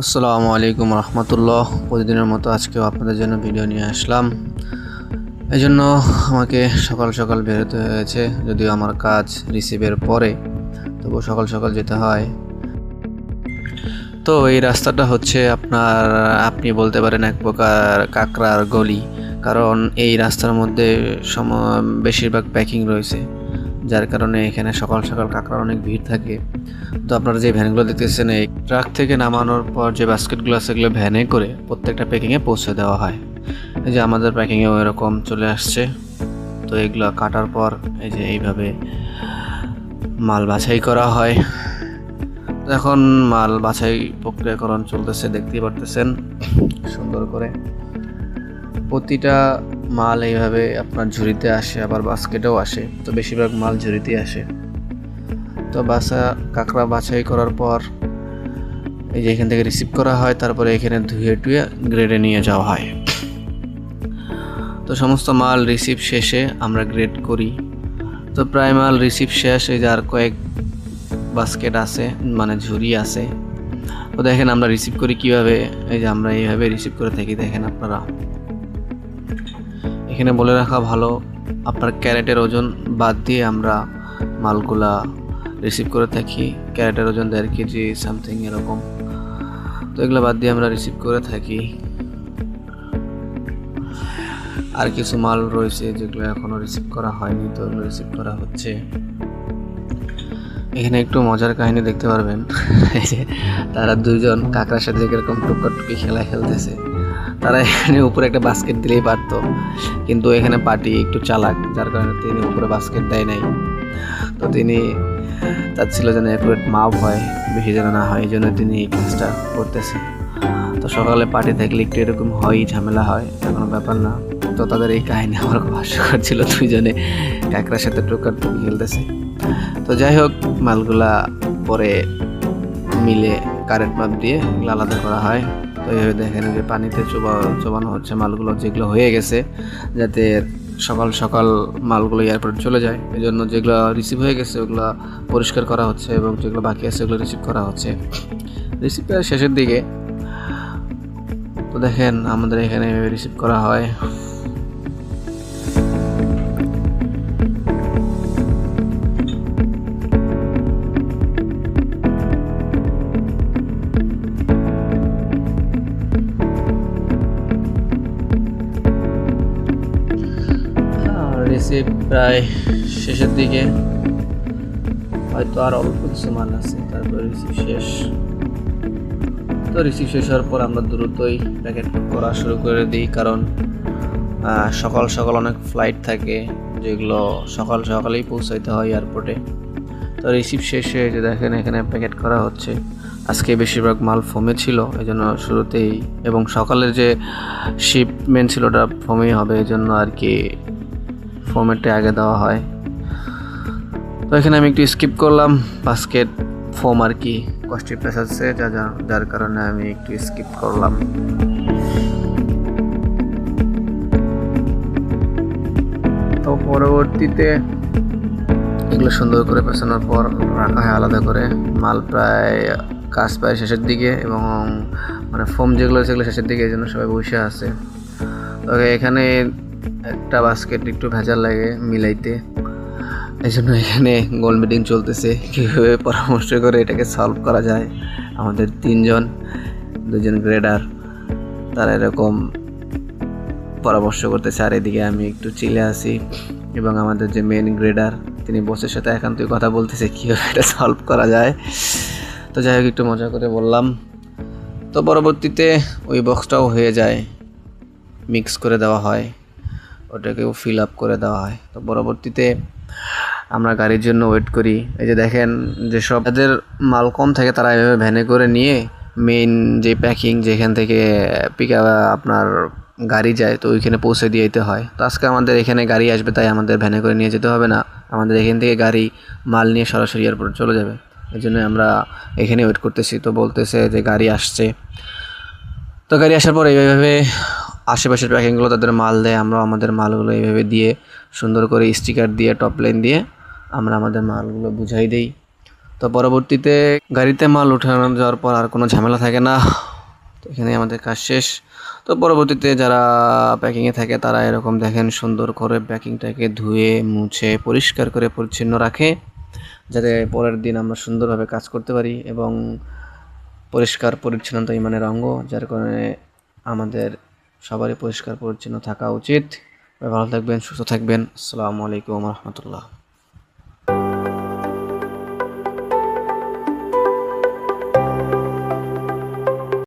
আসসালামু আলাইকুম রহমতুল্লাহ। প্রতিদিনের মতো আজকেও আপনাদের জন্য ভিডিও নিয়ে আসলাম। এই জন্য আমাকে সকাল সকাল বেরোতে হয়েছে, যদিও আমার কাজ রিসিভের পরে, তবু সকাল সকাল যেতে হয়। তো এই রাস্তাটা হচ্ছে আপনি বলতে পারেন এক প্রকার কাকড়ার গলি, কারণ এই রাস্তার মধ্যে বেশিরভাগ প্যাকিং রয়েছে, যার কারণে এখানে সকাল সকাল কাকড়ার অনেক ভিড় থাকে। তো আপনারা যে ভ্যানগুলো দেখতেছেন, এই ট্রাক থেকে নামানোর পর যে বাস্কেটগুলো আছে এগুলো ভ্যানে করে প্রত্যেকটা প্যাকিংয়ে পৌঁছে দেওয়া হয়। এই যে আমাদের প্যাকিংয়েও এরকম চলে আসছে। তো এগুলো কাটার পর এই যে এইভাবে মাল বাছাই করা হয়। এখন মাল বাছাই প্রক্রিয়াকরণ চলতেছে, দেখতেই পারতেছেন সুন্দর করে। প্রতিটা মাল এইভাবে আপনার ঝুড়িতে আসে, আবার বাস্কেটেও আসে। তো বেশিরভাগ মাল ঝুড়িতেই আসে। তো কাঁকড়া বাছাই করার পর এই যে এখান থেকে রিসিভ করা হয়, তারপরে এখানে ধুয়ে টুয়ে গ্রেডে নিয়ে যাওয়া হয়। তো সমস্ত মাল রিসিভ শেষে আমরা গ্রেড করি। তো প্রায় মাল রিসিভ শেষ, এই যে আর কয়েক বাস্কেট আছে, মানে ঝুড়ি আছে। তো দেখেন আমরা রিসিভ করি কিভাবে। এই যে আমরা এইভাবে রিসিভ করে থাকি, দেখেন আপনারা। এখানে বলে রাখা ভালো, আপনার ক্যারেটের ওজন বাদ দিয়ে আমরা মালগুলা রিসিভ করে থাকি। ক্যারেটের ওজন 1.5 কেজি সামথিং এরকম। তো এগুলো বাদ দিয়ে আমরা রিসিভ করে থাকি। আর কিছু মাল রয়েছে যেগুলো এখনও রিসিভ করা হয়নি, তো এগুলো রিসিভ করা হচ্ছে। এখানে একটু মজার কাহিনী দেখতে পারবেন। এই যে তারা দুইজন কাকড়ার সাথে এরকম টুকি খেলা খেলতেছে। তারা এখানে উপরে একটা বাস্কেট দিলেই পারতো, কিন্তু এখানে পার্টি একটু চালাক, যার কারণে তিনি উপরে বাস্কেট দেয় নাই। তো তিনি চাচ্ছিল যেন অ্যাকুরেট মাপ হয়, বেশি যেন না হয়, এই জন্য তিনি এই কাজটা করতেছে। তো সকালে পার্টি থাকলে একটু এরকম হয়ই, ঝামেলা হয়, কোনো ব্যাপার না। তো তাদের এই কাহিনী আমার খুব হাস্যকর ছিল, দুইজনে কাকড়ার সাথে টুকি খেলতেছে। তো যাই হোক, মালগুলা পরে মিলে কারেন্ট মাপ দিয়ে এগুলো আলাদা করা হয়। তো এইভাবে দেখেন যে পানিতে চোবানো হচ্ছে মালগুলো, যেগুলো হয়ে গেছে, যাতে সকাল সকাল মালগুলো এয়ারপোর্ট চলে যায়। এই জন্য যেগুলো রিসিভ হয়ে গেছে ওগুলো পরিষ্কার করা হচ্ছে, এবং যেগুলো বাকি আছে ওগুলো রিসিভ করা হচ্ছে রিসিভ শেষের দিকে। তো দেখেন আমাদের এখানে রিসিভ করা হয়। রিসিভ প্রায় শেষের দিকে, হয়তো আর অল্প কিছু মাল আছে, তারপরে রিসিভ শেষ। তো রিসিভ শেষ হওয়ার পর আমরা দ্রুতই প্যাকেট করা শুরু করে দিই, কারণ সকাল সকাল অনেক ফ্লাইট থাকে, যেগুলো সকাল সকালেই পৌঁছাইতে হয় এয়ারপোর্টে। তো রিসিভ শেষে যে দেখেন এখানে প্যাকেট করা হচ্ছে। আজকে বেশিরভাগ মাল ফোমে ছিল, এই জন্য শুরুতেই, এবং সকালের যে শিপমেন্ট ছিল ওটা ফোমেই হবে, এই জন্য আর কি ফোমেরটা আগে দেওয়া হয়। তো এখানে আমি একটু স্কিপ করলাম, বাস্কেট ফোম আর কি কষ্টের পেশাচ্ছে, যার কারণে আমি একটু স্কিপ করলাম। তো পরবর্তীতে এগুলো সুন্দর করে পেছানোর পর রাখা হয় আলাদা করে। মাল কাজ প্রায় শেষের দিকে, এবং মানে ফোম যেগুলো সেগুলো শেষের দিকে, এই জন্য সবাই বসে আছে। তবে এখানে একটা বাস্কেট একটু ভেজাল লাগে মিলাইতে, এই জন্য এখানে গোল মিটিং চলতেছে, কীভাবে পরামর্শ করে এটাকে সলভ করা যায়। আমাদের দুজন গ্রেডার, তারা এরকম পরামর্শ করতেছে, আর এদিকে আমি একটু চিলে আছি, এবং আমাদের যে মেন গ্রেডার তিনি বসের সাথে একান্তই কথা বলতেছে কীভাবে এটা সলভ করা যায়। তো যাই হোক, একটু মজা করে বললাম। তো পরবর্তীতে ওই বক্সটাও হয়ে যায়, মিক্স করে দেওয়া হয়, ওটাকেও ফিল আপ করে দেওয়া হয়। তো পরবর্তীতে আমরা গাড়ির জন্য ওয়েট করি। এই যে দেখেন, যেসব যাদের মাল কম থাকে তারা এভাবে ভ্যানে করে নিয়ে মেইন যে প্যাকিং, যেখান থেকে আপনার গাড়ি যায়, তো ওইখানে পৌঁছে দিয়ে যেতে হয়। তো আজকে আমাদের এখানে গাড়ি আসবে, তাই আমাদের ভ্যানে করে নিয়ে যেতে হবে না, আমাদের এখান থেকে গাড়ি মাল নিয়ে সরাসরি এয়ারপোর্টে চলে যাবে। এই জন্য আমরা এখানে ওয়েট করতেছি। তো বলতেছে যে গাড়ি আসছে। তো গাড়ি আসার পর এইভাবে আশেপাশের প্যাকিংগুলো তাদের মাল দেয়, আমরা আমাদের মালগুলো এইভাবে দিয়ে সুন্দর করে স্টিকার দিয়ে টপ লাইন দিয়ে আমরা আমাদের মালগুলো বুঝাই দিই। তো তো পরবর্তীতে গাড়িতে মাল উঠানো যাওয়ার পর আর কোনো ঝামেলা থাকে না। তো এখানে আমাদের কাজ শেষ। তো পরবর্তীতে যারা প্যাকিংয়ে থাকে তারা এরকম দেখেন সুন্দর করে প্যাকিংটাকে ধুয়ে মুছে পরিষ্কার করে পরিচ্ছন্ন রাখে, যাতে পরের দিন আমরা সুন্দরভাবে কাজ করতে পারি। এবং পরিষ্কার পরিচ্ছন্নতা ইমানের অঙ্গ, যার কারণে আমাদের সবারই পরিষ্কার পরিচ্ছন্ন থাকা উচিত। ভালো থাকবেন, সুস্থ থাকবেন। আসসালামু আলাইকুম রহমতুল্লাহ।